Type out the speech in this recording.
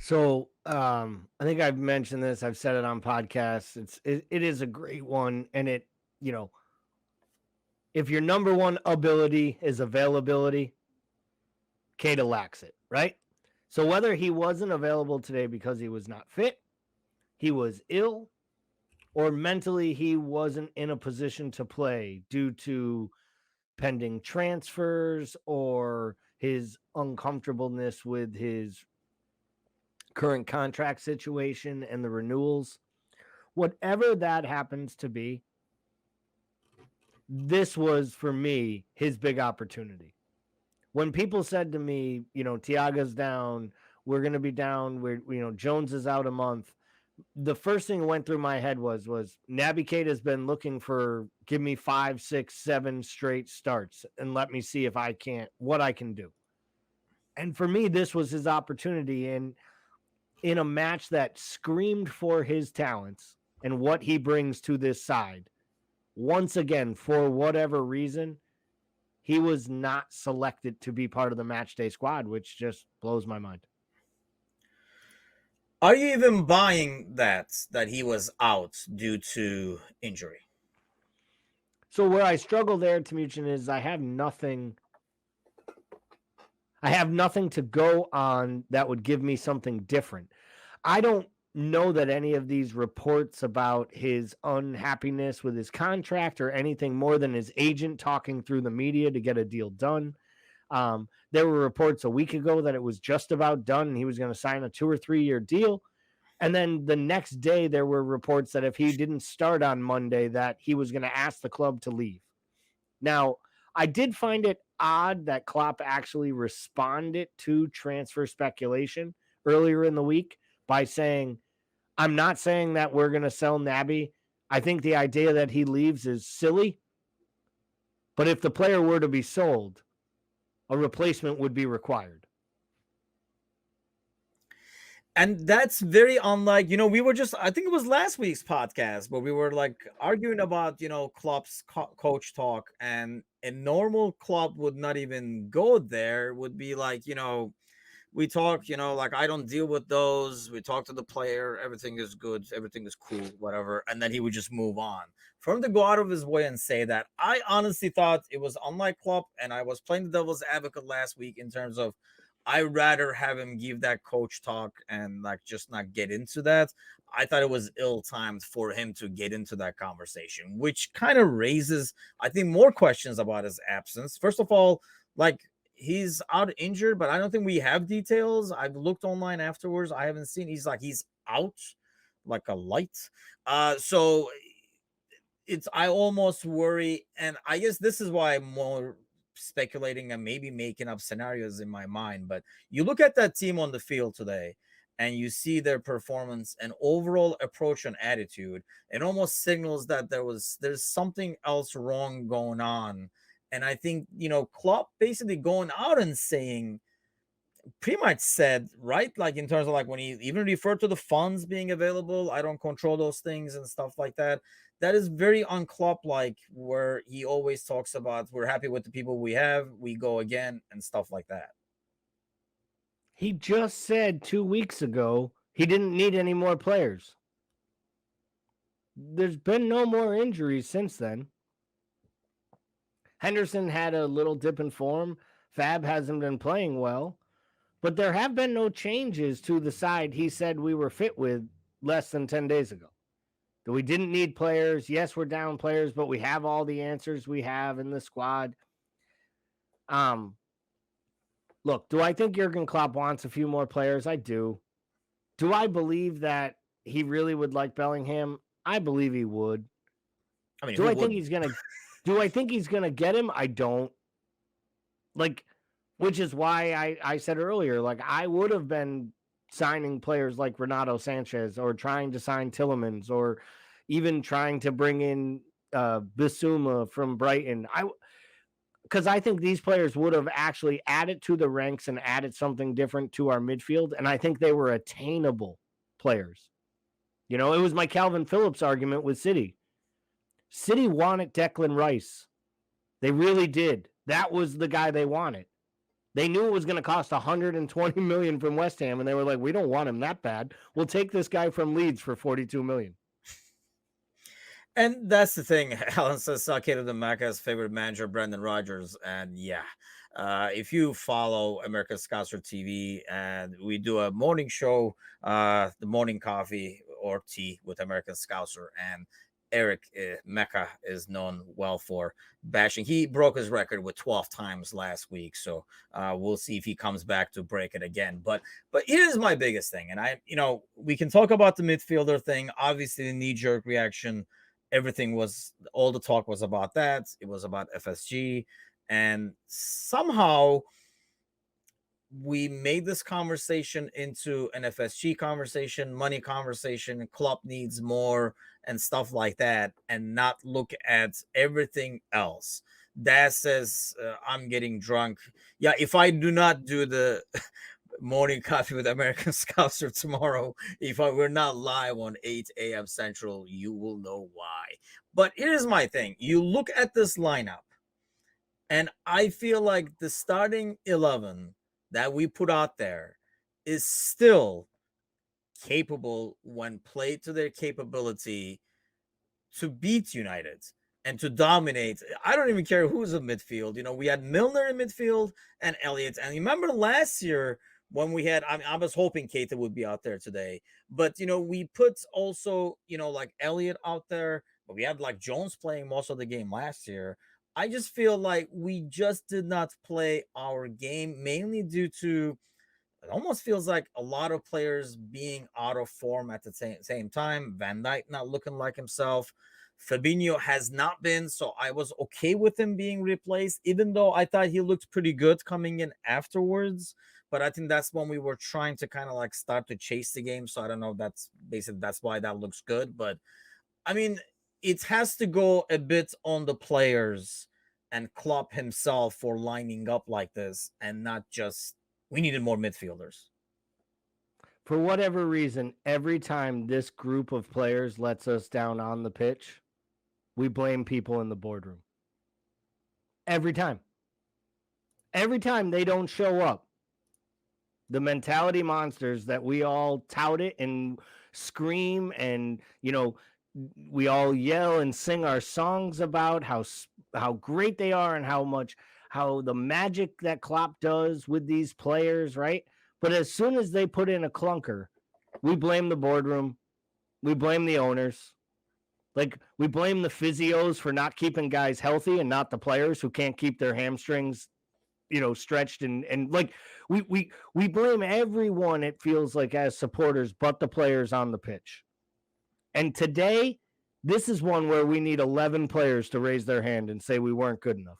So I think I've mentioned this. I've said it on podcasts. It is a great one, and you know if your number one ability is availability, Keita lacks it, right? So whether he wasn't available today because he was not fit, he was ill, or mentally he wasn't in a position to play due to pending transfers or his uncomfortableness with his current contract situation and the renewals, whatever that happens to be, this was for me his big opportunity. When people said to me, Tiaga's down, we're going to be down, Jones is out a month, the first thing that went through my head was Naby Keita has been looking for give me 5, 6, 7 straight starts and let me see if what I can do. And for me, this was his opportunity. And in a match that screamed for his talents and what he brings to this side, once again, for whatever reason, he was not selected to be part of the match day squad, which just blows my mind. Are you even buying that he was out due to injury? So where I struggle there, Timuchin, is I have nothing to go on that would give me something different. I don't know that any of these reports about his unhappiness with his contract or anything more than his agent talking through the media to get a deal done. There were reports a week ago that it was just about done and he was going to sign a 2 or 3 year deal. And then the next day, there were reports that if he didn't start on Monday, that he was going to ask the club to leave. Now, I did find it odd that Klopp actually responded to transfer speculation earlier in the week by saying, I'm not saying that we're going to sell Naby. I think the idea that he leaves is silly. But if the player were to be sold, a replacement would be required. And that's very unlike, we were just, I think it was last week's podcast where we were like arguing about, Klopp's coach talk, and a normal Klopp would not even go there, would be like, we talk, like I don't deal with those. We talk to the player. Everything is good. Everything is cool, whatever. And then he would just move on. For him to go out of his way and say that, I honestly thought it was unlike Klopp. And I was playing the devil's advocate last week in terms of, I rather have him give that coach talk and like just not get into that. I thought it was ill-timed for him to get into that conversation, which kind of raises, I think, more questions about his absence. First of all, like, he's out injured, but I don't think we have details. I've looked online afterwards. I haven't seen. He's out like a light. So I almost worry, and I guess this is why I'm more speculating and maybe making up scenarios in my mind. But you look at that team on the field today and you see their performance and overall approach and attitude, it almost signals that there's something else wrong going on. And I think, Klopp basically going out and saying, pretty much said, right, like in terms of like when he even referred to the funds being available, I don't control those things and stuff like that. That is very unclop like, where he always talks about we're happy with the people we have, we go again and stuff like that. He just said 2 weeks ago he didn't need any more players. There's been no more injuries since then. Henderson had a little dip in form. Fab hasn't been playing well. But there have been no changes to the side he said we were fit with less than 10 days ago. That we didn't need players. Yes, we're down players, but we have all the answers we have in the squad. Look, do I think Jurgen Klopp wants a few more players? I do. Do I believe that he really would like Bellingham? I believe he would. I mean, do I think he's gonna get him? I don't. Like, which is why I said earlier, like, I would have been signing players like Renato Sanchez or trying to sign Tillemans or even trying to bring in Bissouma from Brighton. Because I think these players would have actually added to the ranks and added something different to our midfield. And I think they were attainable players. It was my Calvin Phillips argument with City. City wanted Declan Rice. They really did. That was the guy they wanted. They knew it was going to cost 120 million from West Ham, and they were like, "We don't want him that bad. We'll take this guy from Leeds for 42 million." And that's the thing. Alan says Keita the Macca's favorite manager, Brendan Rodgers. And yeah, if you follow American Scouser TV, and we do a morning show, the morning coffee or tea with American Scouser, and Eric Mecca is known well for bashing. He broke his record with 12 times last week, so we'll see if he comes back to break it again. But here's my biggest thing, and we can talk about the midfielder thing. Obviously, the knee jerk reaction. All the talk was about that. It was about FSG, and somehow we made this conversation into an FSG conversation, money conversation. Klopp needs more and stuff like that, and not look at everything else. That says I'm getting drunk. Yeah, if I do not do the morning coffee with American Scouser tomorrow, if we're not live on 8 a.m. Central, you will know why. But here's my thing. You look at this lineup, and I feel like the starting 11 that we put out there is still capable, when played to their capability, to beat United and to dominate. I don't even care who's in midfield. We had Milner in midfield and Elliott. And remember last year when we had, I was hoping Keita would be out there today, but we put also, like Elliott out there, but we had like Jones playing most of the game last year. I just feel like we just did not play our game, mainly due to, it almost feels like a lot of players being out of form at the same time. Van Dijk not looking like himself. Fabinho has not been, so I was okay with him being replaced, even though I thought he looked pretty good coming in afterwards. But I think that's when we were trying to kind of like start to chase the game. So I don't know. That's basically, that's why that looks good. But I mean, it has to go a bit on the players and Klopp himself for lining up like this, and not just, we needed more midfielders. For whatever reason, every time this group of players lets us down on the pitch, we blame people in the boardroom. Every time. Every time they don't show up. The mentality monsters that we all tout it and scream, and we all yell and sing our songs about how great they are, and how the magic that Klopp does with these players, right? But as soon as they put in a clunker, we blame the boardroom, we blame the owners, like we blame the physios for not keeping guys healthy, and not the players who can't keep their hamstrings stretched, and like we blame everyone, it feels like, as supporters, but the players on the pitch. And today, this is one where we need 11 players to raise their hand and say we weren't good enough.